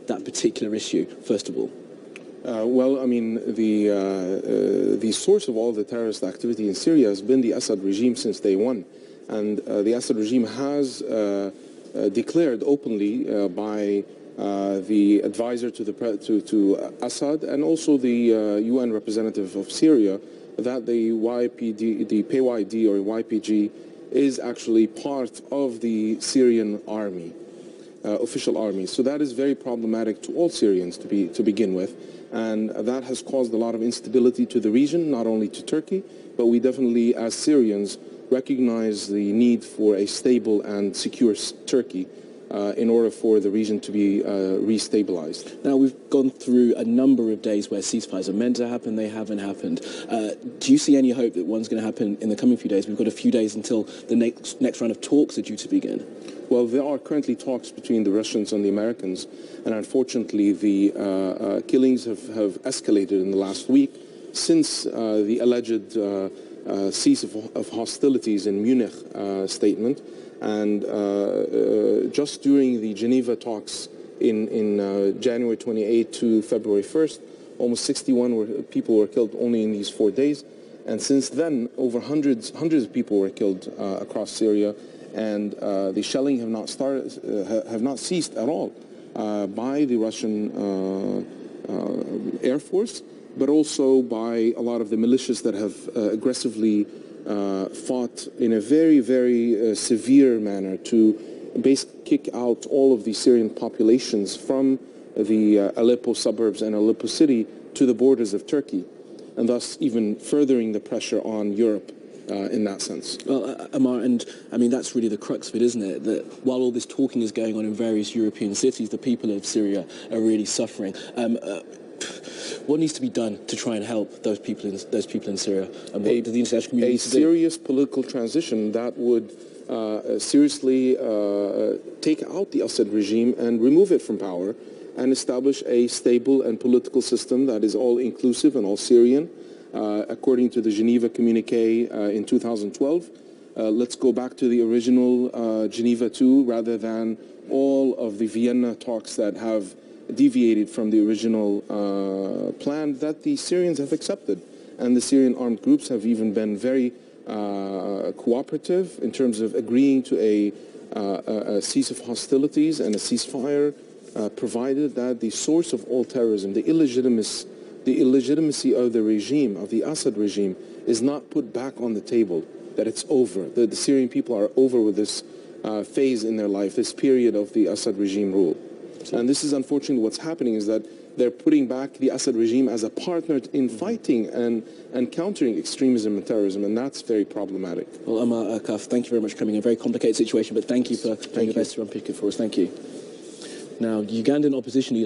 that particular issue, first of all? Well, I mean, the source of all the terrorist activity in Syria has been the Assad regime since day one. And the Assad regime has declared openly by the advisor to Assad and also the UN representative of Syria that the YPD, the PYD or YPG, is actually part of the Syrian army, official army. So that is very problematic to all Syrians to begin with. And that has caused a lot of instability to the region, not only to Turkey, but we definitely, as Syrians, recognize the need for a stable and secure Turkey in order for the region to be restabilized. Now, we've gone through a number of days where ceasefires are meant to happen, they haven't happened. Do you see any hope that one's going to happen in the coming few days? We've got a few days until the next round of talks are due to begin. Well, there are currently talks between the Russians and the Americans, and unfortunately the killings have escalated in the last week since the alleged cease of hostilities in Munich statement. And just during the Geneva talks in January 28 to February 1st, almost 61 people were killed only in these 4 days. And since then, over hundreds of people were killed across Syria, and the shelling have not ceased at all by the Russian Air Force, but also by a lot of the militias that have aggressively fought in a very, very severe manner to basically kick out all of the Syrian populations from the Aleppo suburbs and Aleppo city to the borders of Turkey, and thus even furthering the pressure on Europe in that sense. Well, Ammar, and I mean, that's really the crux of it, isn't it? That while all this talking is going on in various European cities, the people of Syria are really suffering. What needs to be done to try and help those people in Syria? And what does the international community need to do? A serious political transition that would seriously take out the Assad regime and remove it from power and establish a stable and political system that is all inclusive and all Syrian. According to the Geneva communique in 2012, let's go back to the original Geneva II rather than all of the Vienna talks that have deviated from the original plan that the Syrians have accepted. And the Syrian armed groups have even been very cooperative in terms of agreeing to a cease of hostilities and a ceasefire, provided that the source of all terrorism, the illegitimacy of the regime, of the Assad regime, is not put back on the table, that it's over. The Syrian people are over with this phase in their life, this period of the Assad regime rule. And this is unfortunately what's happening, is that they're putting back the Assad regime as a partner in fighting and countering extremism and terrorism, and that's very problematic. Well, Ammar Kaf, thank you very much for coming in. A very complicated situation, but thank you for doing your best to unpick it for us. Thank you. Now, Ugandan opposition leader